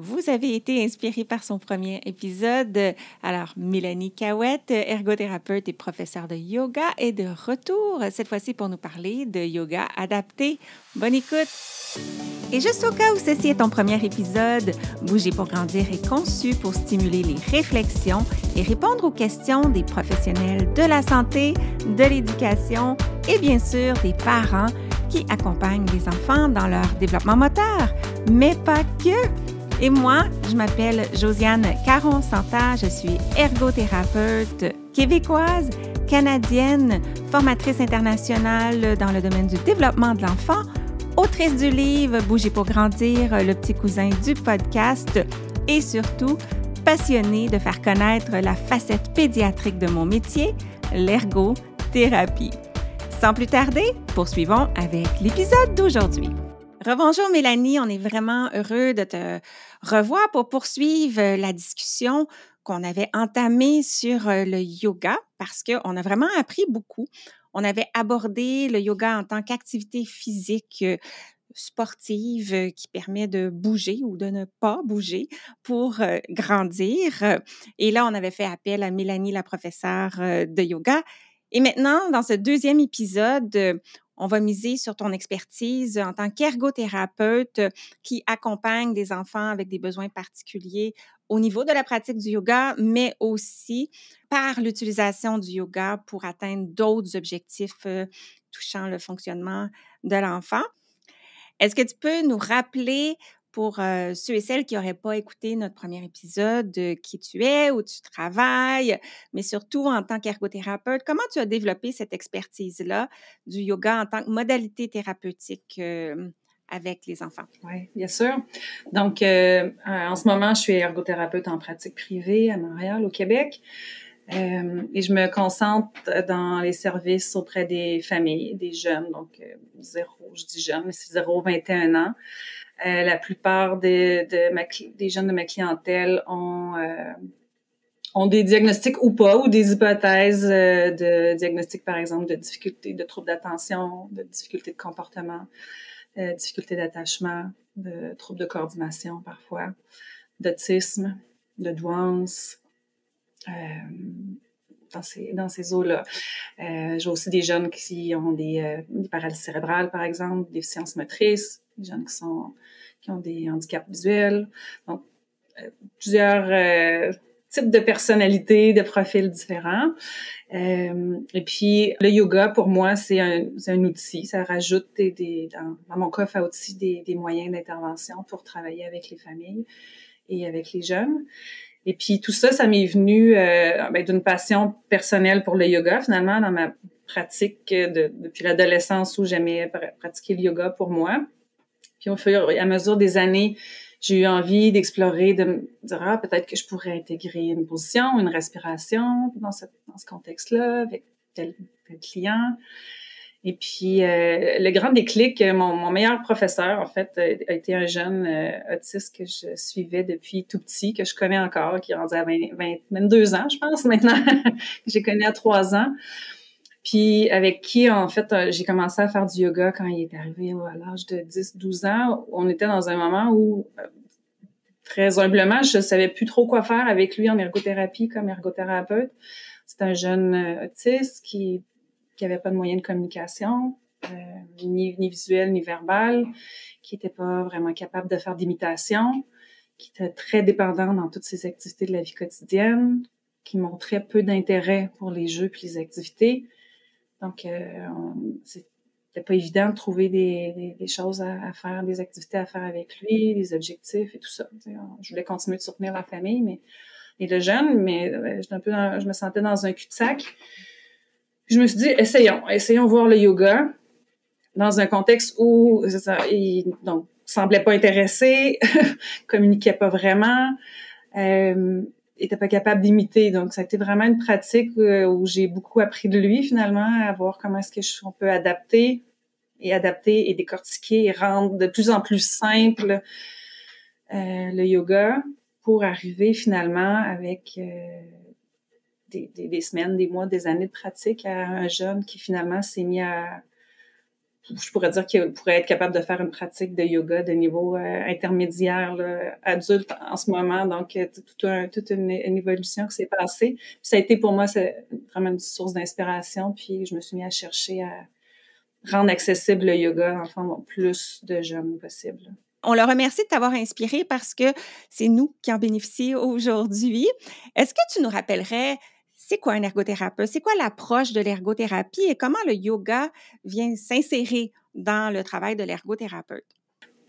Vous avez été inspiré par son premier épisode. Alors, Mélanie Cahouette, ergothérapeute et professeure de yoga, est de retour, cette fois-ci pour nous parler de yoga adapté. Bonne écoute! Et juste au cas où ceci est ton premier épisode, Bouger pour grandir est conçu pour stimuler les réflexions et répondre aux questions des professionnels de la santé, de l'éducation et bien sûr des parents qui accompagnent les enfants dans leur développement moteur, mais pas que. Et moi, je m'appelle Josiane Caron-Santa, je suis ergothérapeute québécoise, canadienne, formatrice internationale dans le domaine du développement de l'enfant, autrice du livre Bouger pour grandir, le petit cousin du podcast et surtout passionnée de faire connaître la facette pédiatrique de mon métier, l'ergothérapie. Sans plus tarder, poursuivons avec l'épisode d'aujourd'hui. Rebonjour Mélanie, on est vraiment heureux de te revoir pour poursuivre la discussion qu'on avait entamée sur le yoga parce qu'on a vraiment appris beaucoup. On avait abordé le yoga en tant qu'activité physique sportive qui permet de bouger ou de ne pas bouger pour grandir. Et là, on avait fait appel à Mélanie, la professeure de yoga. Et maintenant, dans ce deuxième épisode, on va miser sur ton expertise en tant qu'ergothérapeute qui accompagne des enfants avec des besoins particuliers au niveau de la pratique du yoga, mais aussi par l'utilisation du yoga pour atteindre d'autres objectifs touchant le fonctionnement de l'enfant. Est-ce que tu peux nous rappeler pour ceux et celles qui n'auraient pas écouté notre premier épisode, qui tu es, où tu travailles, mais surtout en tant qu'ergothérapeute, comment tu as développé cette expertise-là du yoga en tant que modalité thérapeutique avec les enfants? Oui, bien sûr. Donc, en ce moment, je suis ergothérapeute en pratique privée à Montréal, au Québec. Et je me concentre dans les services auprès des familles, des jeunes, donc je dis jeunes, mais c'est 0 à 21 ans. La plupart des jeunes de ma clientèle ont des diagnostics ou pas, ou des hypothèses de diagnostic, par exemple, de difficultés, de troubles d'attention, de difficultés de comportement, difficultés d'attachement, de troubles de coordination parfois, d'autisme, de douance, dans ces eaux-là. J'ai aussi des jeunes qui ont des paralysies cérébrales, par exemple, des déficiences motrices, des jeunes qui ont des handicaps visuels. Donc, plusieurs types de personnalités, de profils différents. Et puis, le yoga, pour moi, c'est un outil. Ça rajoute dans mon coffre à outils des moyens d'intervention pour travailler avec les familles et avec les jeunes. Et puis, tout ça, ça m'est venu d'une passion personnelle pour le yoga, finalement, dans ma pratique depuis l'adolescence où j'aimais pratiquer le yoga pour moi. Puis, au fur et à mesure des années, j'ai eu envie d'explorer, de me dire, peut-être que je pourrais intégrer une position, une respiration dans ce contexte-là, avec tel client. Et puis, le grand déclic, mon meilleur professeur, en fait, a été un jeune autiste que je suivais depuis tout petit, que je connais encore, qui est rendu à 22 ans, je pense, maintenant, que j'ai connu à 3 ans. Puis, avec qui, en fait, j'ai commencé à faire du yoga quand il est arrivé à l'âge de 10-12 ans. On était dans un moment où, très humblement, je savais plus trop quoi faire avec lui en ergothérapie comme ergothérapeute. C'est un jeune autiste qui avait pas de moyens de communication, ni visuel ni verbal, qui était pas vraiment capable de faire d'imitation, qui était très dépendant dans toutes ses activités de la vie quotidienne, qui montrait peu d'intérêt pour les jeux puis les activités. Donc, c'était pas évident de trouver des choses à faire, des activités à faire avec lui, des objectifs et tout ça. Je voulais continuer de soutenir la famille, et le jeune, mais je me sentais dans un cul-de-sac. Je me suis dit, essayons voir le yoga dans un contexte où il semblait pas intéressé, communiquait pas vraiment, était pas capable d'imiter. Donc, ça a été vraiment une pratique où j'ai beaucoup appris de lui, finalement, à voir comment est-ce qu'on peut adapter et décortiquer et rendre de plus en plus simple le yoga pour arriver finalement avec des semaines, des mois, des années de pratique à un jeune qui finalement s'est mis à je pourrais dire qu'il pourrait être capable de faire une pratique de yoga de niveau intermédiaire, là, adulte en ce moment. Donc, toute une évolution qui s'est passée. Puis ça a été pour moi, c'est vraiment une source d'inspiration. Puis je me suis mis à chercher à rendre accessible le yoga, enfin, plus de jeunes possible. On le remercie de t'avoir inspiré parce que c'est nous qui en bénéficions aujourd'hui. Est-ce que tu nous rappellerais, c'est quoi un ergothérapeute? C'est quoi l'approche de l'ergothérapie et comment le yoga vient s'insérer dans le travail de l'ergothérapeute?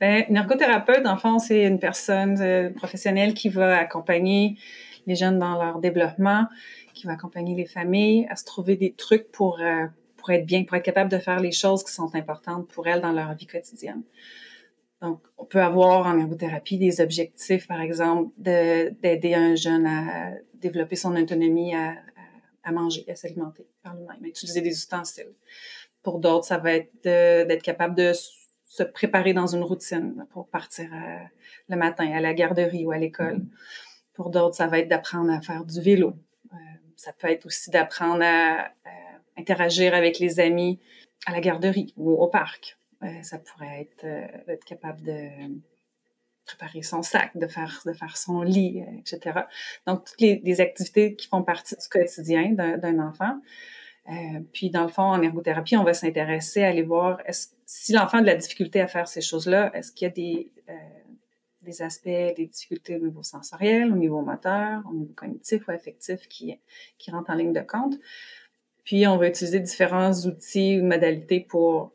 Bien, une ergothérapeute, en fond, c'est une personne professionnelle qui va accompagner les jeunes dans leur développement, qui va accompagner les familles à se trouver des trucs pour être bien, pour être capable de faire les choses qui sont importantes pour elles dans leur vie quotidienne. Donc, on peut avoir en ergothérapie des objectifs, par exemple, d'aider un jeune à développer son autonomie à manger, à s'alimenter par lui-même, à utiliser des ustensiles. Pour d'autres, ça va être d'être capable de se préparer dans une routine pour partir le matin à la garderie ou à l'école. Pour d'autres, ça va être d'apprendre à faire du vélo. Ça peut être aussi d'apprendre à interagir avec les amis à la garderie ou au parc. Ça pourrait être d'être capable de préparer son sac, de faire son lit, etc. Donc, toutes les activités qui font partie du quotidien d'un enfant. Puis, dans le fond, en ergothérapie, on va s'intéresser à aller voir si l'enfant a de la difficulté à faire ces choses-là, est-ce qu'il y a des aspects, des difficultés au niveau sensoriel, au niveau moteur, au niveau cognitif ou affectif qui rentrent en ligne de compte. Puis, on va utiliser différents outils ou modalités pour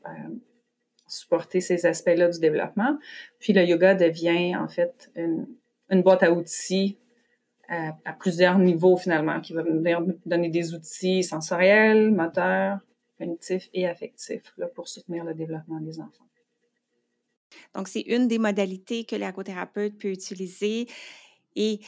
supporter ces aspects-là du développement. Puis, le yoga devient, en fait, une boîte à outils à plusieurs niveaux, finalement, qui va venir donner des outils sensoriels, moteurs, cognitifs et affectifs là, pour soutenir le développement des enfants. Donc, c'est une des modalités que l'ergothérapeute peut utiliser et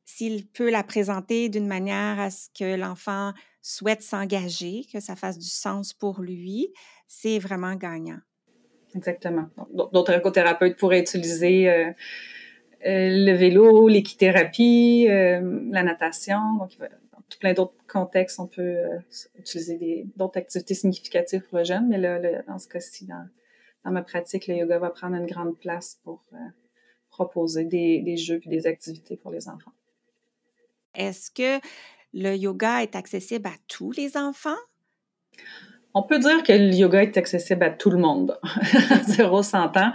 s'il peut la présenter d'une manière à ce que l'enfant souhaite s'engager, que ça fasse du sens pour lui, c'est vraiment gagnant. Exactement. D'autres ergothérapeutes pourraient utiliser le vélo, l'équithérapie, la natation. Donc, dans plein d'autres contextes, on peut utiliser d'autres activités significatives pour le jeune. Mais là, dans ce cas-ci, dans ma pratique, le yoga va prendre une grande place pour proposer des jeux et des activités pour les enfants. Est-ce que le yoga est accessible à tous les enfants? On peut dire que le yoga est accessible à tout le monde, 0-100 ans.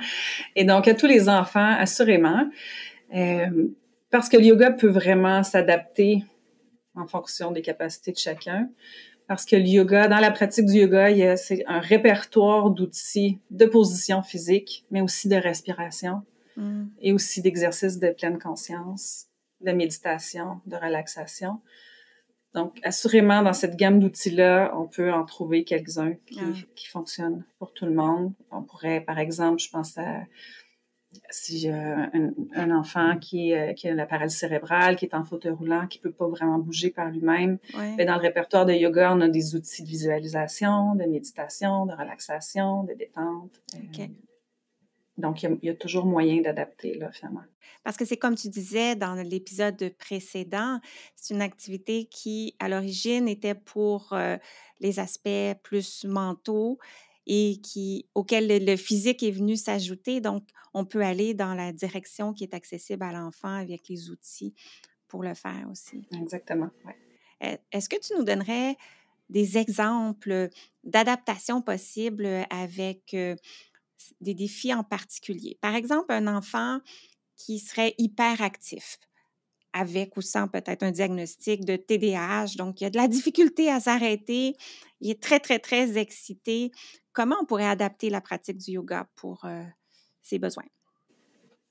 Et donc, à tous les enfants, assurément. Parce que le yoga peut vraiment s'adapter en fonction des capacités de chacun. Parce que le yoga, dans la pratique du yoga, c'est un répertoire d'outils de position physique, mais aussi de respiration et aussi d'exercices de pleine conscience, de méditation, de relaxation. Donc, assurément, dans cette gamme d'outils-là, on peut en trouver quelques-uns qui fonctionnent pour tout le monde. On pourrait, par exemple, je pense à si j'ai un enfant qui a la paralysie cérébrale, qui est en fauteuil roulant, qui peut pas vraiment bouger par lui-même. Ouais. Mais dans le répertoire de yoga, on a des outils de visualisation, de méditation, de relaxation, de détente. Okay. Donc, il y a toujours moyen d'adapter, là, finalement. Parce que c'est comme tu disais dans l'épisode précédent, c'est une activité qui, à l'origine, était pour les aspects plus mentaux et auquel le physique est venu s'ajouter. Donc, on peut aller dans la direction qui est accessible à l'enfant avec les outils pour le faire aussi. Exactement, oui. Est-ce que tu nous donnerais des exemples d'adaptation possibles avec des défis en particulier? Par exemple, un enfant qui serait hyperactif, avec ou sans peut-être un diagnostic de TDAH. Donc, il y a de la difficulté à s'arrêter. Il est très, très, très excité. Comment on pourrait adapter la pratique du yoga pour ses besoins?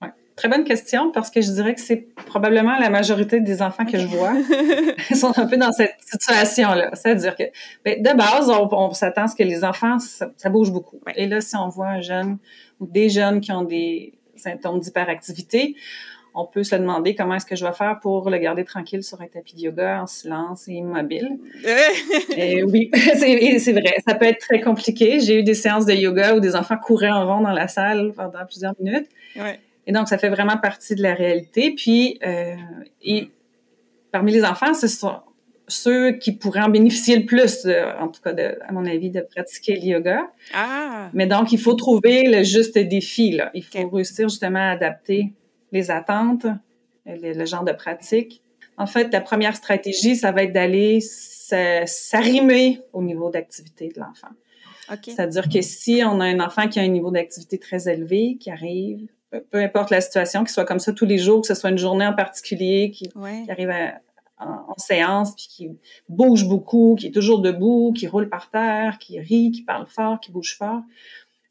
Ouais. Très bonne question, parce que je dirais que c'est probablement la majorité des enfants que je vois sont un peu dans cette situation-là. C'est-à-dire que, de base, on s'attend à ce que les enfants, ça bouge beaucoup. Ouais. Et là, si on voit un jeune ou des jeunes qui ont des symptômes d'hyperactivité, on peut se demander comment est-ce que je vais faire pour le garder tranquille sur un tapis de yoga en silence et immobile. Et oui, c'est vrai, ça peut être très compliqué. J'ai eu des séances de yoga où des enfants couraient en rond dans la salle pendant plusieurs minutes. Ouais. Et donc, ça fait vraiment partie de la réalité. Puis, et parmi les enfants, ce ceux qui pourraient en bénéficier le plus, en tout cas, à mon avis, de pratiquer le yoga. Ah! Mais donc, il faut trouver le juste défi, là. Il faut OK. réussir justement à adapter les attentes, le genre de pratique. En fait, la première stratégie, ça va être d'aller s'arrimer au niveau d'activité de l'enfant. OK. C'est-à-dire que si on a un enfant qui a un niveau d'activité très élevé, qui arrive, peu importe la situation, qu'il soit comme ça tous les jours, que ce soit une journée en particulier, qui arrive en séance, puis qui bouge beaucoup, qui est toujours debout, qui roule par terre, qui rit, qui parle fort, qui bouge fort,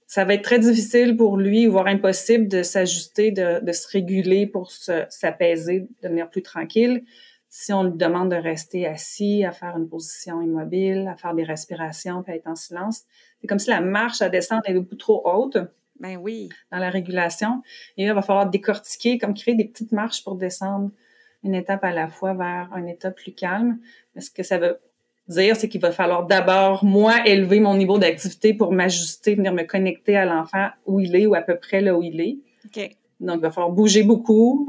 ça va être très difficile pour lui, voire impossible de s'ajuster, de se réguler pour s'apaiser, devenir plus tranquille. Si on lui demande de rester assis, à faire une position immobile, à faire des respirations, puis à être en silence, c'est comme si la marche à descendre est beaucoup trop haute. Ben oui. Dans la régulation. Et là, il va falloir décortiquer, comme créer des petites marches pour descendre une étape à la fois vers un état plus calme. Mais ce que ça veut dire, c'est qu'il va falloir d'abord, moi, élever mon niveau d'activité pour m'ajuster, venir me connecter à l'enfant où il est ou à peu près là où il est. OK. Donc, il va falloir bouger beaucoup,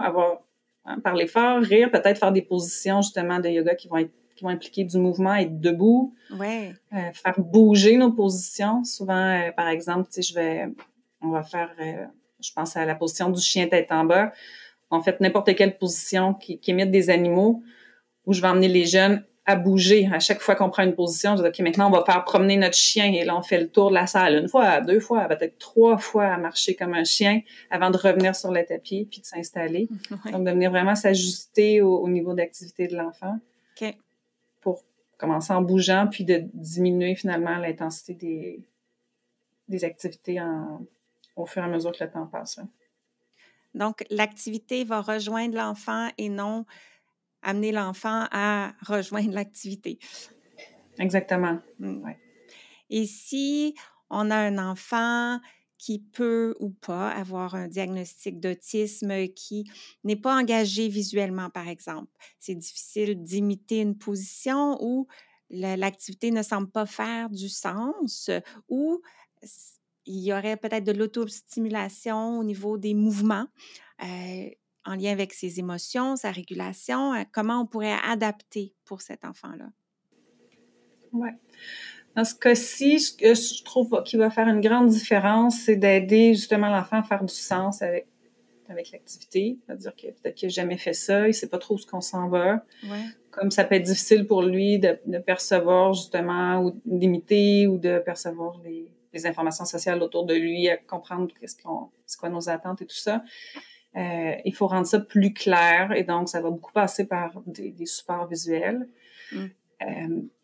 parler fort, rire, peut-être faire des positions, justement, de yoga qui vont impliquer du mouvement, être debout. Ouais. Faire bouger nos positions. Souvent, par exemple, tu sais, on va faire, je pense à la position du chien tête en bas. En fait, n'importe quelle position qui imite des animaux, où je vais emmener les jeunes à bouger. À chaque fois qu'on prend une position, je dis, OK, maintenant, on va faire promener notre chien. Et là, on fait le tour de la salle une fois, 2 fois, peut-être 3 fois à marcher comme un chien avant de revenir sur le tapis puis de s'installer. Ouais. Donc, de venir vraiment s'ajuster au niveau d'activité de l'enfant. OK. Pour commencer en bougeant puis de diminuer finalement l'intensité des activités au fur et à mesure que le temps passe. Hein. Donc, l'activité va rejoindre l'enfant et non amener l'enfant à rejoindre l'activité. Exactement. Ouais. Et si on a un enfant qui peut ou pas avoir un diagnostic d'autisme qui n'est pas engagé visuellement, par exemple, c'est difficile d'imiter une position où l'activité ne semble pas faire du sens ou il y aurait peut-être de l'autostimulation au niveau des mouvements en lien avec ses émotions, sa régulation. Comment on pourrait adapter pour cet enfant-là? Oui. Dans ce cas-ci, ce que je trouve qui va faire une grande différence, c'est d'aider justement l'enfant à faire du sens avec l'activité. C'est-à-dire que peut-être qu'il n'a jamais fait ça, il ne sait pas trop où qu'on s'en va. Ouais. Comme ça peut être difficile pour lui de percevoir justement ou d'imiter ou de percevoir les informations sociales autour de lui, à comprendre c'est quoi nos attentes et tout ça. Il faut rendre ça plus clair et donc ça va beaucoup passer par des supports visuels.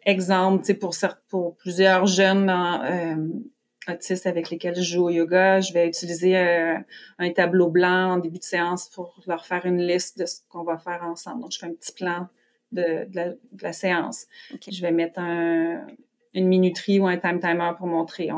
Exemple, tu sais, pour plusieurs jeunes autistes avec lesquels je joue au yoga, je vais utiliser un tableau blanc en début de séance pour leur faire une liste de ce qu'on va faire ensemble. Donc, je fais un petit plan de la séance. Okay. Je vais mettre une minuterie ou un timer pour montrer.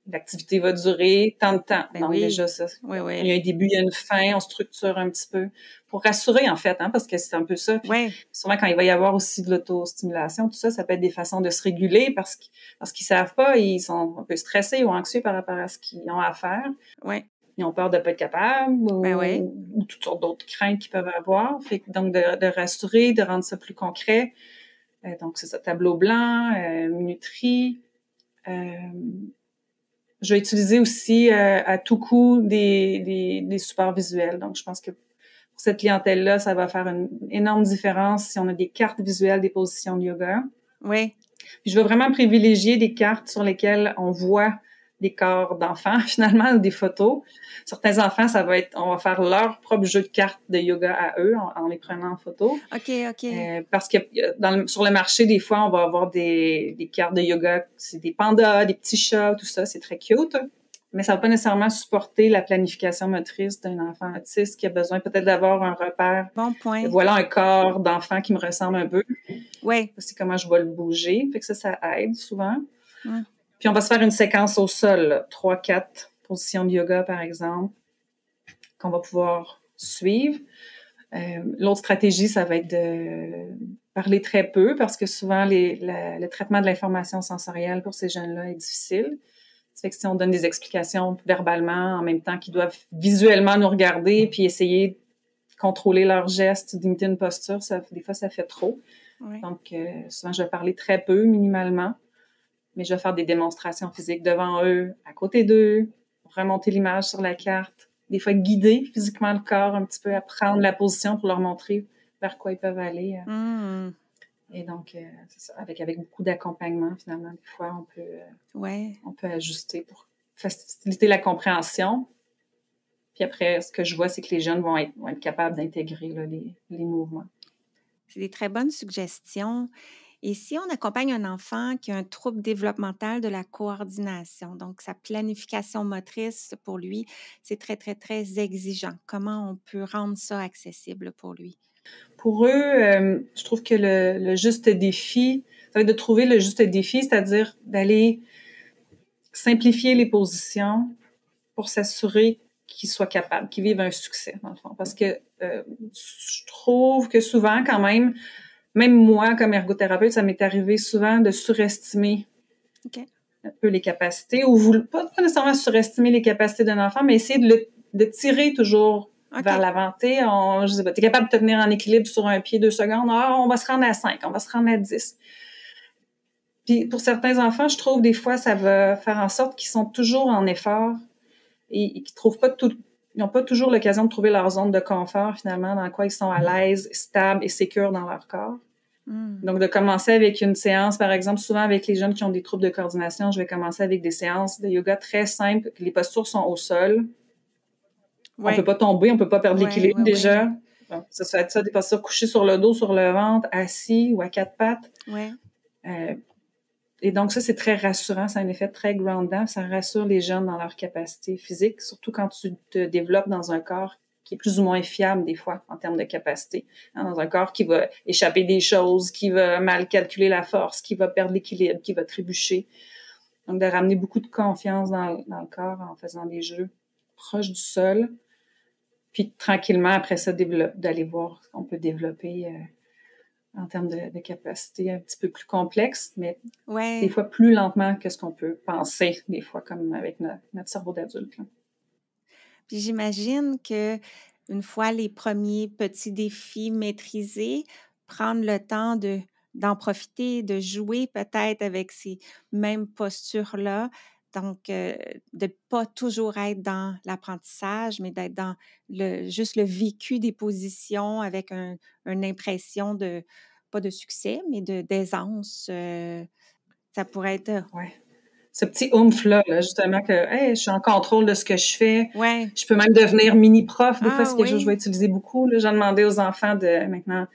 L'activité va durer tant de temps. Ben donc, oui. déjà, ça, oui. Il y a un début, il y a une fin, on structure un petit peu pour rassurer, en fait, hein, parce que c'est un peu ça. Puis, souvent, quand il va y avoir aussi de l'autostimulation, tout ça, ça peut être des façons de se réguler parce qu'ils savent pas, ils sont un peu stressés ou anxieux par rapport à ce qu'ils ont à faire. Ouais. Ils ont peur de pas être capables ou toutes sortes d'autres craintes qu'ils peuvent avoir. Fait que, donc, de rassurer, de rendre ça plus concret. Donc, c'est ça, tableau blanc, minuterie. Je vais utiliser aussi à tout coup des supports visuels. Donc, je pense que pour cette clientèle-là, ça va faire une énorme différence si on a des cartes visuelles des positions de yoga. Oui. Puis, je vais vraiment privilégier des cartes sur lesquelles on voit des corps d'enfants, finalement, ou des photos. Certains enfants, on va faire leur propre jeu de cartes de yoga à eux en les prenant en photo. OK. Parce que sur le marché, des fois, on va avoir des cartes de yoga, c'est des pandas, des petits chats, tout ça, c'est très cute. Mais ça va pas nécessairement supporter la planification motrice d'un enfant autiste qui a besoin peut-être d'avoir un repère. Bon point. Voilà un corps d'enfant qui me ressemble un peu. Oui. C'est comment je vais le bouger. Fait que ça aide souvent. Mm. Puis on va se faire une séquence au sol, 3-4 positions de yoga, par exemple, qu'on va pouvoir suivre. L'autre stratégie, ça va être de parler très peu parce que souvent, le traitement de l'information sensorielle pour ces jeunes-là est difficile. Ça fait que si on donne des explications verbalement en même temps qu'ils doivent visuellement nous regarder puis essayer de contrôler leurs gestes, d'imiter une posture, des fois, ça fait trop. Ouais. Donc, souvent, je vais parler très peu, minimalement, mais je vais faire des démonstrations physiques devant eux, à côté d'eux, remonter l'image sur la carte, des fois guider physiquement le corps un petit peu à prendre la position pour leur montrer vers quoi ils peuvent aller. Mm. Et donc, c'est ça, avec beaucoup d'accompagnement, finalement, des fois, Ouais. on peut ajuster pour faciliter la compréhension. Puis après, ce que je vois, c'est que les jeunes vont être capables d'intégrer là, les mouvements. C'est des très bonnes suggestions. Et si on accompagne un enfant qui a un trouble développemental de la coordination, donc sa planification motrice pour lui, c'est très, très, très exigeant. Comment on peut rendre ça accessible pour lui? Pour eux, je trouve que le juste défi, ça va être de trouver le juste défi, c'est-à-dire d'aller simplifier les positions pour s'assurer qu'ils soient capables, qu'ils vivent un succès, dans le fond. Parce que je trouve que souvent, quand même moi, comme ergothérapeute, ça m'est arrivé souvent de surestimer un peu les capacités, ou pas nécessairement surestimer les capacités d'un enfant, mais essayer de tirer toujours vers l'avant. Je sais pas, t'es capable de te tenir en équilibre sur un pied 2 secondes, on va se rendre à 5, on va se rendre à 10. Puis pour certains enfants, je trouve des fois, ça va faire en sorte qu'ils sont toujours en effort et qu'ils trouvent pas ils n'ont pas toujours l'occasion de trouver leur zone de confort, finalement, dans quoi ils sont à l'aise, stables et sécures dans leur corps. Donc, de commencer avec une séance, par exemple, souvent avec les jeunes qui ont des troubles de coordination, je vais commencer avec des séances de yoga très simples. Les postures sont au sol. Ouais. On peut pas tomber, on peut pas perdre l'équilibre déjà. Donc, ça va être ça, des postures couchées sur le dos, sur le ventre, assis ou à 4 pattes. Et donc, ça, c'est très rassurant. Ça a un effet très groundant. Ça rassure les jeunes dans leur capacité physique, surtout quand tu te développes dans un corps qui est plus ou moins fiable des fois en termes de capacité. Dans un corps qui va échapper des choses, qui va mal calculer la force, qui va perdre l'équilibre, qui va trébucher. Donc, de ramener beaucoup de confiance dans le corps en faisant des jeux proches du sol. Puis, tranquillement, après ça, d'aller voir ce qu'on peut développer en termes de capacité un petit peu plus complexe, mais des fois plus lentement que ce qu'on peut penser, des fois, comme avec notre cerveau d'adulte. Puis j'imagine que une fois les premiers petits défis maîtrisés, prendre le temps d'en profiter, de jouer peut-être avec ces mêmes postures-là. Donc, de ne pas toujours être dans l'apprentissage, mais d'être dans juste le vécu des positions avec une impression pas de succès, mais d'aisance. Ça pourrait être... Ce petit oomph-là, justement, que hey, je suis en contrôle de ce que je fais. Ouais. Je peux même devenir mini-prof. Des fois, c'est quelque chose que je vais utiliser beaucoup. J'en demandais aux enfants de maintenant,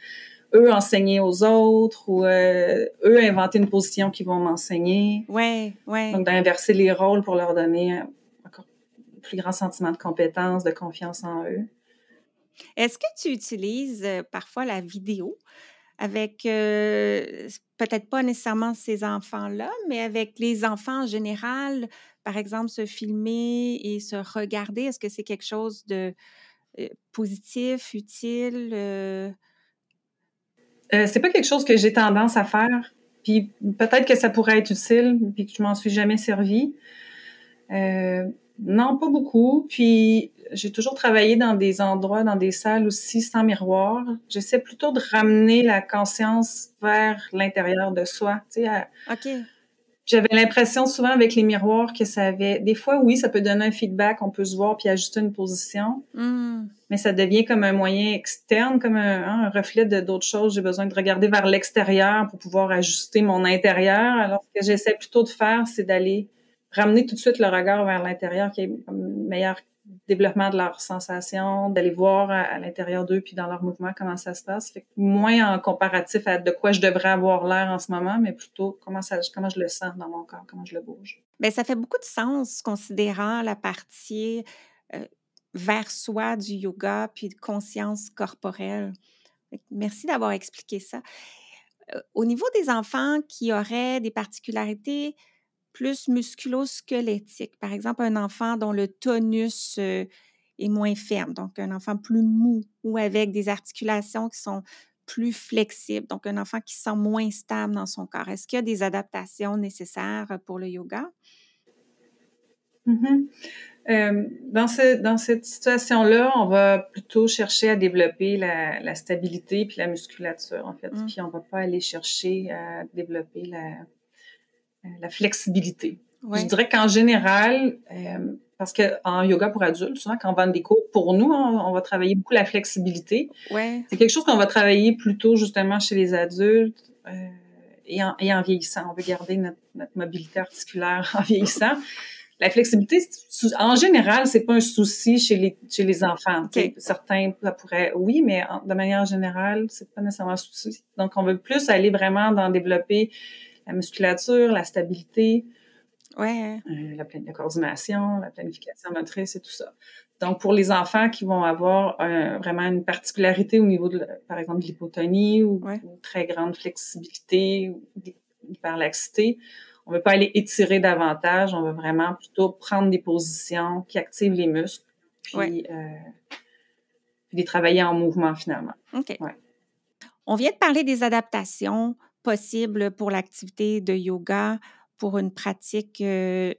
eux, enseigner aux autres ou eux, inventer une position qu'ils vont m'enseigner. Donc, d'inverser les rôles pour leur donner encore un plus grand sentiment de compétence, de confiance en eux. Est-ce que tu utilises parfois la vidéo avec, peut-être pas nécessairement ces enfants-là, mais avec les enfants en général, par exemple, se filmer et se regarder? Est-ce que c'est quelque chose de positif, utile? C'est pas quelque chose que j'ai tendance à faire. Puis peut-être que ça pourrait être utile, puis que je m'en suis jamais servie. Non, pas beaucoup. Puis j'ai toujours travaillé dans des endroits, dans des salles aussi sans miroir. J'essaie plutôt de ramener la conscience vers l'intérieur de soi. Tu sais, OK. J'avais l'impression souvent avec les miroirs que ça avait... Des fois, oui, ça peut donner un feedback, on peut se voir puis ajuster une position. Mais ça devient comme un moyen externe, comme un reflet d'autres choses. J'ai besoin de regarder vers l'extérieur pour pouvoir ajuster mon intérieur. Alors, ce que j'essaie plutôt de faire, c'est d'aller ramener tout de suite le regard vers l'intérieur, qui est un meilleur développement de leurs sensations, d'aller voir à l'intérieur d'eux puis dans leurs mouvements comment ça se passe. Fait que moins en comparatif à de quoi je devrais avoir l'air en ce moment, mais plutôt comment je le sens dans mon corps, comment je le bouge. Bien, ça fait beaucoup de sens considérant la partie vers soi du yoga puis de conscience corporelle. Merci d'avoir expliqué ça. Au niveau des enfants qui auraient des particularités plus musculo-squelettiques, par exemple un enfant dont le tonus est moins ferme, donc un enfant plus mou ou avec des articulations qui sont plus flexibles, donc un enfant qui se sent moins stable dans son corps. Est-ce qu'il y a des adaptations nécessaires pour le yoga? Dans cette situation-là, on va plutôt chercher à développer la stabilité puis la musculature, en fait. Puis on va pas aller chercher à développer la flexibilité. Ouais. Je dirais qu'en général, parce que en yoga pour adultes, souvent quand on va dans des cours pour nous, on va travailler beaucoup la flexibilité. Ouais. C'est quelque chose qu'on va travailler plutôt justement chez les adultes et en vieillissant. On veut garder notre mobilité articulaire en vieillissant. La flexibilité, en général, c'est pas un souci chez les enfants. Okay. Certains, ça pourrait, oui, mais de manière générale, c'est pas nécessairement un souci. Donc, on veut plus aller vraiment dans développer la musculature, la stabilité, Ouais. la coordination, la planification motrice et tout ça. Donc, pour les enfants qui vont avoir vraiment une particularité au niveau par exemple, de l'hypotonie ou très grande flexibilité ou d'hyperlaxité, on veut pas aller étirer davantage, on veut vraiment plutôt prendre des positions qui activent les muscles, puis les travailler en mouvement finalement. OK. Ouais. On vient de parler des adaptations possibles pour l'activité de yoga, pour une pratique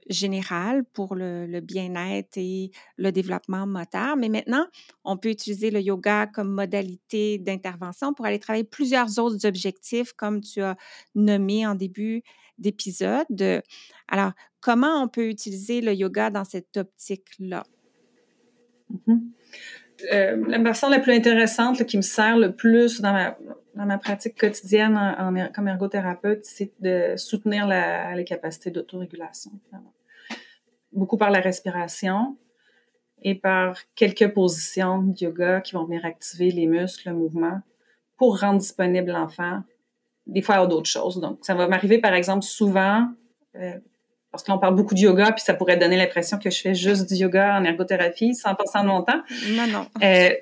générale, pour le bien-être et le développement moteur. Mais maintenant, on peut utiliser le yoga comme modalité d'intervention pour aller travailler plusieurs autres objectifs, comme tu as nommé en début d'épisode. Alors, comment on peut utiliser le yoga dans cette optique-là? Mm-hmm. La façon la plus intéressante là, qui me sert le plus dans ma pratique quotidienne comme ergothérapeute, c'est de soutenir les capacités d'autorégulation. Beaucoup par la respiration et par quelques positions de yoga qui vont venir activer les muscles, le mouvement, pour rendre disponible l'enfant, des fois à d'autres choses. Donc, ça va m'arriver, par exemple, souvent, parce que là, on parle beaucoup de yoga, puis ça pourrait donner l'impression que je fais juste du yoga en ergothérapie 100% de mon temps. Non.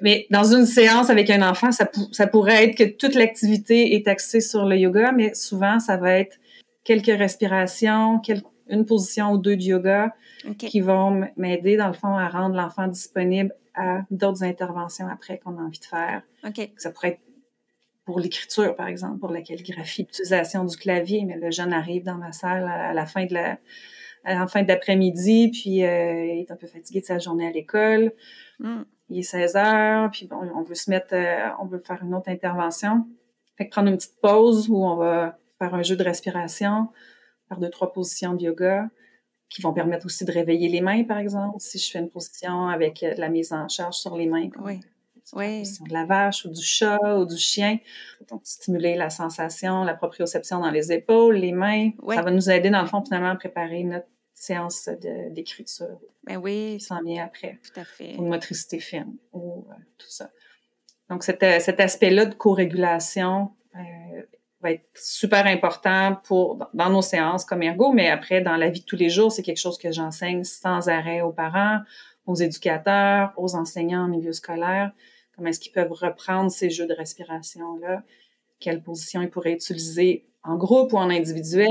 Mais dans une séance avec un enfant, ça pourrait être que toute l'activité est axée sur le yoga, mais souvent, ça va être quelques respirations, une position ou deux de yoga qui vont m'aider, dans le fond, à rendre l'enfant disponible à d'autres interventions après qu'on a envie de faire. Ça pourrait être pour l'écriture, par exemple, pour la calligraphie, l'utilisation du clavier, mais le jeune arrive dans ma salle à la fin de l'après-midi, puis il est un peu fatigué de sa journée à l'école. Il est 16 heures, puis bon, on veut faire une autre intervention. Fait que prendre une petite pause où on va faire un jeu de respiration, faire 2-3 positions de yoga qui vont permettre aussi de réveiller les mains, par exemple, si je fais une position avec de la mise en charge sur les mains. La position de la vache ou du chat ou du chien. Donc, stimuler la sensation, la proprioception dans les épaules, les mains. Ça va nous aider, dans le fond, finalement, à préparer notre séance d'écriture. Oui. Qui s'en vient après. Tout à fait. Pour une motricité fine ou tout ça. Donc, cet aspect-là de co-régulation va être super important dans nos séances comme ergo, mais après, dans la vie de tous les jours, c'est quelque chose que j'enseigne sans arrêt aux parents, aux éducateurs, aux enseignants en milieu scolaire. Comment est-ce qu'ils peuvent reprendre ces jeux de respiration-là? Quelles positions ils pourraient utiliser en groupe ou en individuel?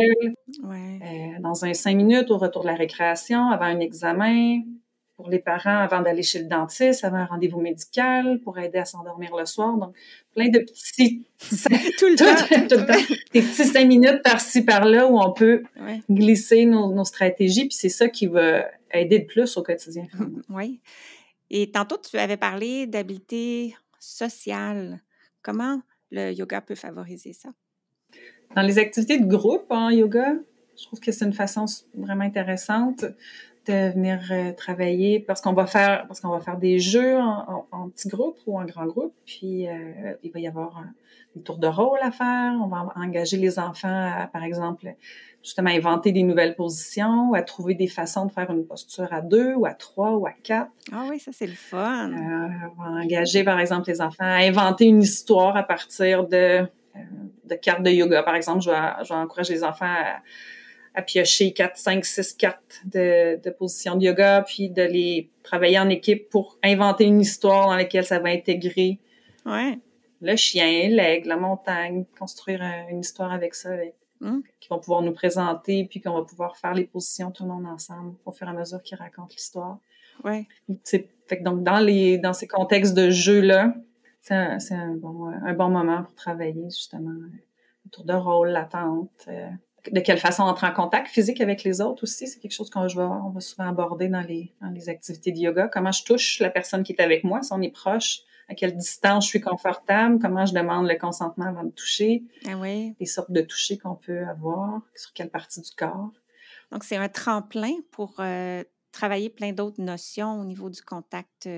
Dans un 5 minutes au retour de la récréation, avant un examen, pour les parents avant d'aller chez le dentiste, avant un rendez-vous médical, pour aider à s'endormir le soir. Donc, plein de petits... tout le temps. Des petits 5 minutes par-ci, par-là où on peut glisser nos stratégies. Puis c'est ça qui va aider le plus au quotidien. Oui. Et tantôt, tu avais parlé d'habileté sociale. Comment le yoga peut favoriser ça? Dans les activités de groupe en yoga, je trouve que c'est une façon vraiment intéressante de venir travailler parce qu'on va faire des jeux en petits groupes ou en grands groupes, puis il va y avoir des tours de rôle à faire. On va engager les enfants à, par exemple, justement inventer des nouvelles positions ou à trouver des façons de faire une posture à 2 ou à 3 ou à 4. Ah oui, ça c'est le fun. On va engager, par exemple, les enfants à inventer une histoire à partir de cartes de yoga. Par exemple, je vais encourager les enfants à piocher 4, 5, 6 cartes de position de yoga, puis de les travailler en équipe pour inventer une histoire dans laquelle ça va intégrer le chien, l'aigle, la montagne, construire une histoire avec ça, qui vont pouvoir nous présenter, puis qu'on va pouvoir faire les positions tout le monde ensemble au fur et à mesure qu'ils racontent l'histoire. Fait que donc, dans ces contextes de jeu-là, c'est un bon moment pour travailler, justement, le tour de rôle, l'attente, de quelle façon entrer en contact physique avec les autres aussi. C'est quelque chose on va souvent aborder dans les activités de yoga. Comment je touche la personne qui est avec moi, si on est proche, à quelle distance je suis confortable, comment je demande le consentement avant de toucher, Ah oui. les sortes de toucher qu'on peut avoir, sur quelle partie du corps. Donc, c'est un tremplin pour travailler plein d'autres notions au niveau du contact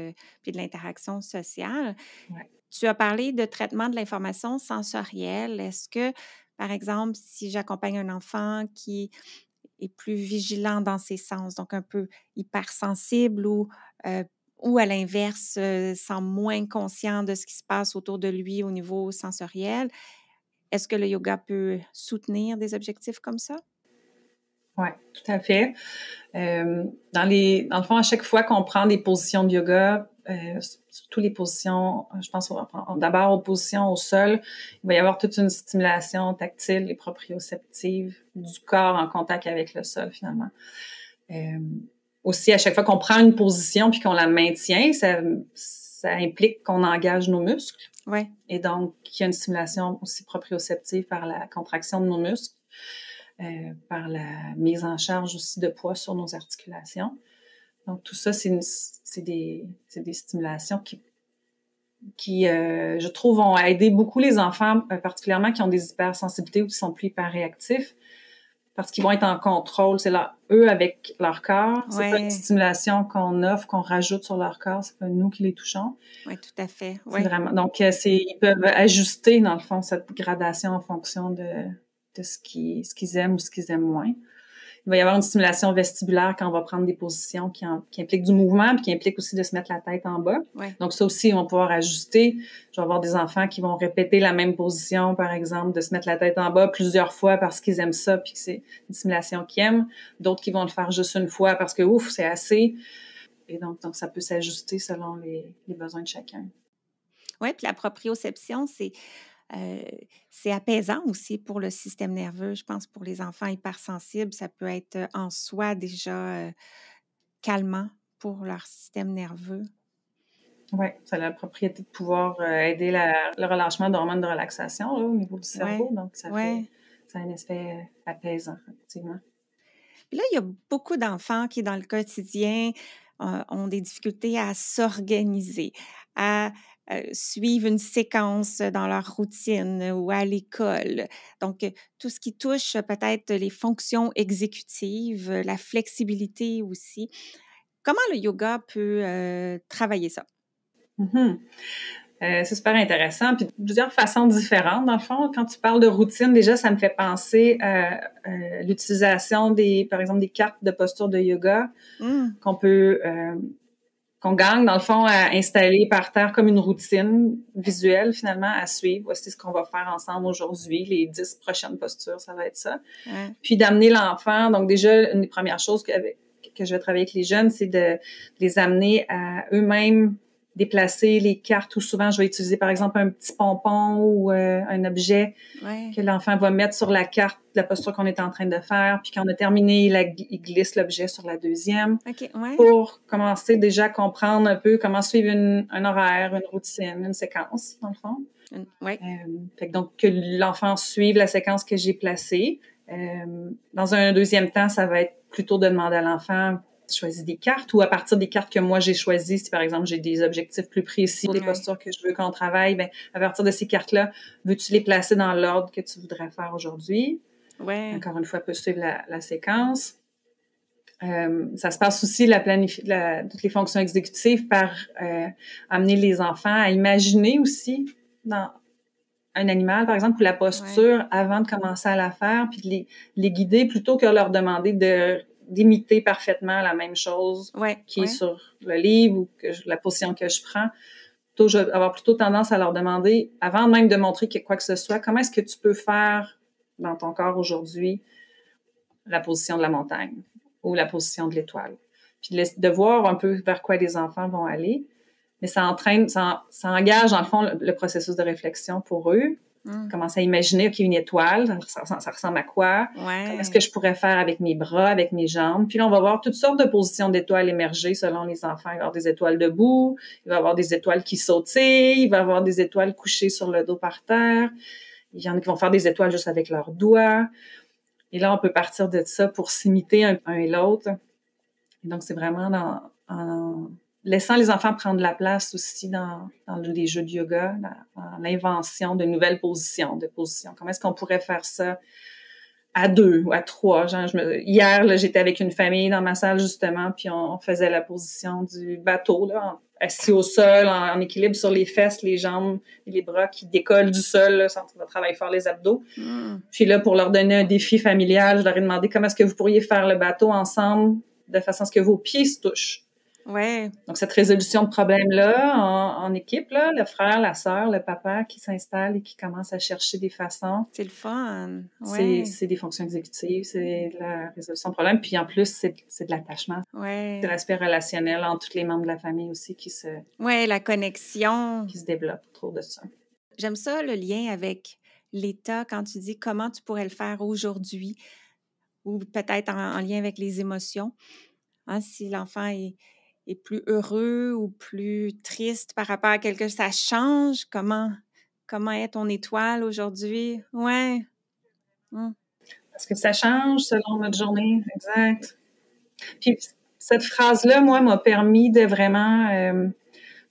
puis de l'interaction sociale. Ouais. Tu as parlé de traitement de l'information sensorielle. Est-ce que, par exemple, si j'accompagne un enfant qui est plus vigilant dans ses sens, donc un peu hypersensible ou à l'inverse, semble moins conscient de ce qui se passe autour de lui au niveau sensoriel, est-ce que le yoga peut soutenir des objectifs comme ça? Oui, tout à fait. Dans le fond, à chaque fois qu'on prend des positions de yoga, surtout les positions, je pense d'abord aux positions au sol, il va y avoir toute une stimulation tactile et proprioceptive du corps en contact avec le sol, finalement. Aussi, à chaque fois qu'on prend une position puis qu'on la maintient, ça implique qu'on engage nos muscles. Ouais. Et donc, il y a une stimulation aussi proprioceptive par la contraction de nos muscles. Par la mise en charge aussi de poids sur nos articulations. Donc, tout ça, c'est des stimulations qui je trouve, vont aider beaucoup les enfants, particulièrement qui ont des hypersensibilités ou qui sont plus hyperréactifs, parce qu'ils vont être en contrôle. C'est là, eux, avec leur corps. C'est pas une stimulation qu'on offre, qu'on rajoute sur leur corps. C'est pas nous qui les touchons. Oui, tout à fait. C'est vraiment, donc, ils peuvent ajuster, dans le fond, cette gradation en fonction de ce qu'ils aiment ou ce qu'ils aiment moins. Il va y avoir une stimulation vestibulaire quand on va prendre des positions qui impliquent du mouvement puis qui impliquent aussi de se mettre la tête en bas. Ouais. Donc, ça aussi, on va pouvoir ajuster. Je vais avoir des enfants qui vont répéter la même position, par exemple, de se mettre la tête en bas plusieurs fois parce qu'ils aiment ça puis que c'est une stimulation qu'ils aiment. D'autres qui vont le faire juste une fois parce que, ouf, c'est assez. Et donc ça peut s'ajuster selon les besoins de chacun. Oui, puis la proprioception, c'est apaisant aussi pour le système nerveux. Je pense pour les enfants hypersensibles, ça peut être en soi déjà calmant pour leur système nerveux. Oui, ça a la propriété de pouvoir aider le relâchement d'hormones de relaxation là, au niveau du cerveau. Donc, ça a un effet apaisant, effectivement. Puis là, il y a beaucoup d'enfants qui, dans le quotidien, ont des difficultés à s'organiser, à suivre une séquence dans leur routine ou à l'école. Donc, tout ce qui touche peut-être les fonctions exécutives, la flexibilité aussi. Comment le yoga peut travailler ça? Mm-hmm. C'est super intéressant. Puis de plusieurs façons différentes, dans le fond. Quand tu parles de routine, déjà, ça me fait penser à l'utilisation par exemple, des cartes de posture de yoga qu'on gagne, dans le fond, à installer par terre comme une routine visuelle, finalement, à suivre. Voici ce qu'on va faire ensemble aujourd'hui. Les 10 prochaines postures, ça va être ça. Ouais. Puis d'amener l'enfant. Donc déjà, une des premières choses que je vais travailler avec les jeunes, c'est de les amener à eux-mêmes déplacer les cartes, ou souvent je vais utiliser par exemple un petit pompon ou un objet que l'enfant va mettre sur la carte de la posture qu'on est en train de faire, puis quand on a terminé, il glisse l'objet sur la deuxième pour commencer déjà à comprendre un peu comment suivre un horaire, une routine, une séquence, dans le fond. Fait que donc, que l'enfant suive la séquence que j'ai placée. Dans un deuxième temps, ça va être plutôt de demander à l'enfant choisir des cartes ou à partir des cartes que moi j'ai choisies, si par exemple j'ai des objectifs plus précis, des postures que je veux qu'on travaille, ben à partir de ces cartes-là, veux-tu les placer dans l'ordre que tu voudrais faire aujourd'hui? Encore une fois, peut suivre la séquence. Ça se passe aussi toutes les fonctions exécutives par amener les enfants à imaginer aussi dans un animal, par exemple, ou la posture avant de commencer à la faire, puis de les guider plutôt que leur demander d'imiter parfaitement la même chose qui est sur le livre ou la position que je prends. Je vais avoir plutôt tendance à leur demander, avant même de montrer quoi que ce soit, comment est-ce que tu peux faire dans ton corps aujourd'hui la position de la montagne ou la position de l'étoile. Puis de voir un peu vers quoi les enfants vont aller. Mais ça engage, dans le fond, le processus de réflexion pour eux. Commencer à imaginer, OK, une étoile, ça ressemble à quoi? Comment est-ce que je pourrais faire avec mes bras, avec mes jambes? Puis là, on va voir toutes sortes de positions d'étoiles émerger selon les enfants. Il va y avoir des étoiles debout, il va y avoir des étoiles qui sautillent, il va y avoir des étoiles couchées sur le dos par terre. Il y en a qui vont faire des étoiles juste avec leurs doigts. Et là, on peut partir de ça pour s'imiter un et l'autre. Et donc, c'est vraiment en laissant les enfants prendre la place aussi dans les jeux de yoga, dans l'invention de nouvelles positions. Comment est-ce qu'on pourrait faire ça à 2 ou à 3? Genre, hier, là, j'étais avec une famille dans ma salle, justement, puis on faisait la position du bateau, là, assis au sol, en équilibre sur les fesses, les jambes et les bras qui décollent du sol, là, ça va travailler fort les abdos. Puis là, pour leur donner un défi familial, je leur ai demandé comment est-ce que vous pourriez faire le bateau ensemble de façon à ce que vos pieds se touchent. Ouais. Donc, cette résolution de problème-là, en équipe, là, le frère, la sœur, le papa qui s'installe et qui commence à chercher des façons. C'est le fun. Ouais. C'est des fonctions exécutives, c'est de la résolution de problème. Puis en plus, c'est de l'attachement. Ouais. C'est l'aspect relationnel entre tous les membres de la famille aussi qui se la connexion. Qui se développe autour de ça. J'aime ça, le lien avec l'état, quand tu dis comment tu pourrais le faire aujourd'hui, ou peut-être en lien avec les émotions. Hein, si l'enfant est plus heureux ou plus triste par rapport à quelque chose, ça change. Comment est ton étoile aujourd'hui? Ouais. Parce que ça change selon notre journée, exact. Puis cette phrase-là, moi, m'a permis de vraiment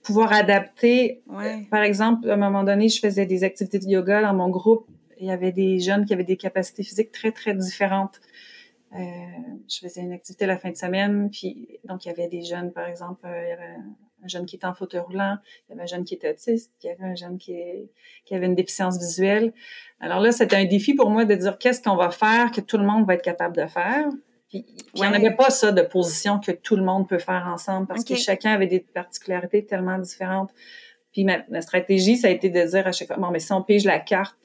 pouvoir adapter. Ouais. Par exemple, à un moment donné, je faisais des activités de yoga dans mon groupe. Il y avait des jeunes qui avaient des capacités physiques très, très différentes. Je faisais une activité la fin de semaine, puis donc il y avait des jeunes, par exemple, il y avait un jeune qui était en fauteuil roulant, il y avait un jeune qui était autiste, il y avait un jeune qui avait une déficience visuelle. Alors là, c'était un défi pour moi de dire qu'est-ce qu'on va faire que tout le monde va être capable de faire. Puis il n'y en avait pas ça de position que tout le monde peut faire ensemble parce que chacun avait des particularités tellement différentes. Puis ma stratégie, ça a été de dire à chaque fois, bon, mais si on pige la carte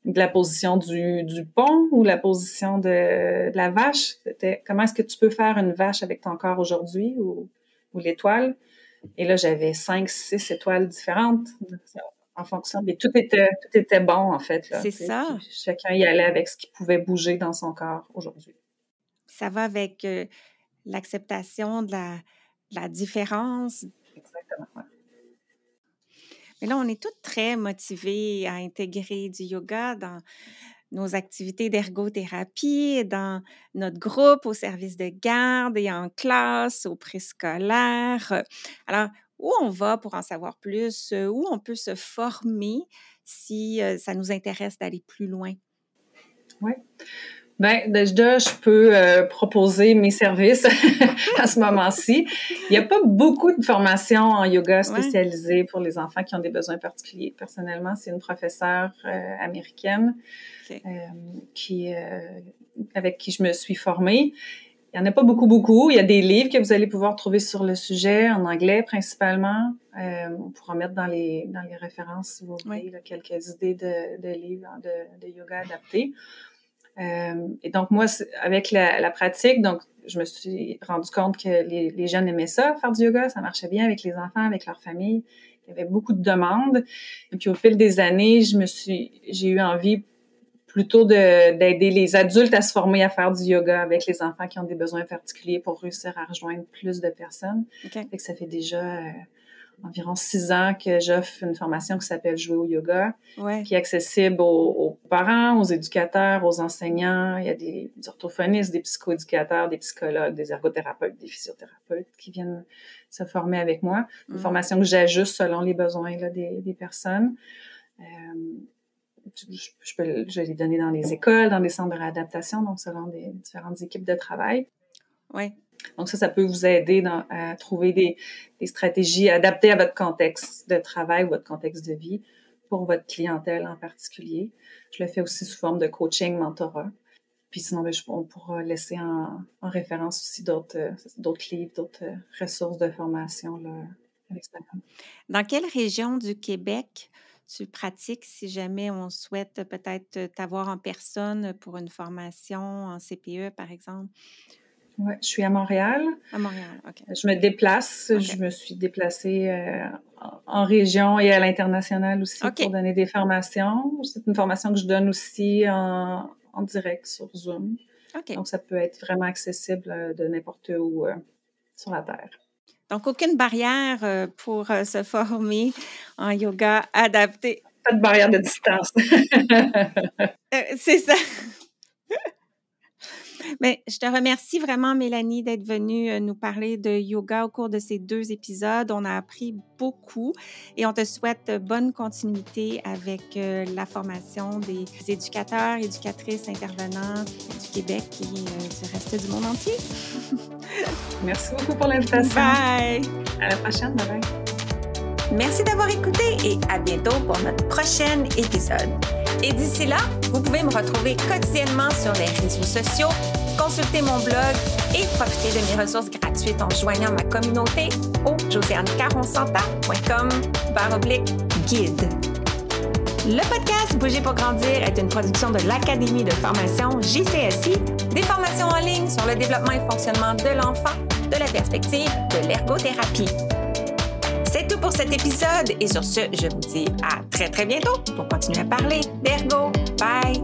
de la position du pont ou la position de la vache, c'était comment est-ce que tu peux faire une vache avec ton corps aujourd'hui ou l'étoile. Et là, j'avais 5, 6 étoiles différentes en fonction, mais tout était bon en fait. Là, c'est ça. Puis chacun y allait avec ce qui pouvait bouger dans son corps aujourd'hui. Ça va avec l'acceptation de la différence. Exactement, ouais. Mais là, on est toutes très motivées à intégrer du yoga dans nos activités d'ergothérapie, dans notre groupe, au service de garde et en classe, au préscolaire. Alors, où on va pour en savoir plus? Où on peut se former si ça nous intéresse d'aller plus loin? Oui. Bien, déjà, je peux proposer mes services à ce moment-ci. Il n'y a pas beaucoup de formations en yoga spécialisées pour les enfants qui ont des besoins particuliers. Personnellement, c'est une professeure américaine avec qui je me suis formée. Il n'y en a pas beaucoup. Il y a des livres que vous allez pouvoir trouver sur le sujet, en anglais principalement. On pourra mettre dans les références, si vous voulez, là, quelques idées de livres de yoga adaptés. Et donc, moi, avec la pratique, donc, je me suis rendu compte que les jeunes aimaient ça, faire du yoga. Ça marchait bien avec les enfants, avec leur famille. Il y avait beaucoup de demandes. Et puis, au fil des années, j'ai eu envie plutôt d'aider les adultes à se former à faire du yoga avec les enfants qui ont des besoins particuliers pour réussir à rejoindre plus de personnes. Fait que ça fait déjà environ 6 ans que j'offre une formation qui s'appelle Jouer au yoga, qui est accessible aux parents, aux éducateurs, aux enseignants. Il y a des orthophonistes, des psychoéducateurs, des psychologues, des ergothérapeutes, des physiothérapeutes qui viennent se former avec moi. Une formation que j'ajuste selon les besoins là, des personnes. Je vais les donner dans les écoles, dans les centres de réadaptation, donc selon des différentes équipes de travail. Oui. Donc ça peut vous aider à trouver des stratégies adaptées à votre contexte de travail ou votre contexte de vie pour votre clientèle en particulier. Je le fais aussi sous forme de coaching, mentorat. Puis sinon, on pourra laisser en référence aussi d'autres livres, d'autres ressources de formation là, à l'extérieur. Dans quelle région du Québec tu pratiques si jamais on souhaite peut-être t'avoir en personne pour une formation en CPE, par exemple? Oui, je suis à Montréal. À Montréal, OK. Je me déplace. Okay. Je me suis déplacée en région et à l'international aussi pour donner des formations. C'est une formation que je donne aussi en direct sur Zoom. Okay. Donc, ça peut être vraiment accessible de n'importe où sur la Terre. Donc, aucune barrière pour se former en yoga adapté. Pas de barrière de distance. C'est ça. Bien, je te remercie vraiment, Mélanie, d'être venue nous parler de yoga au cours de ces 2 épisodes. On a appris beaucoup et on te souhaite bonne continuité avec la formation des éducateurs, éducatrices, intervenants du Québec et du reste du monde entier. Merci beaucoup pour l'invitation. Bye! À la prochaine. Bye bye. Merci d'avoir écouté et à bientôt pour notre prochain épisode. Et d'ici là, vous pouvez me retrouver quotidiennement sur les réseaux sociaux, consulter mon blog et profiter de mes ressources gratuites en joignant ma communauté au josiannecaronsanta.com/guide. Le podcast Bouger pour grandir est une production de l'Académie de formation JCSI, des formations en ligne sur le développement et fonctionnement de l'enfant de la perspective de l'ergothérapie. C'est tout pour cet épisode et sur ce, je vous dis à très bientôt pour continuer à parler d'ergo. Bye!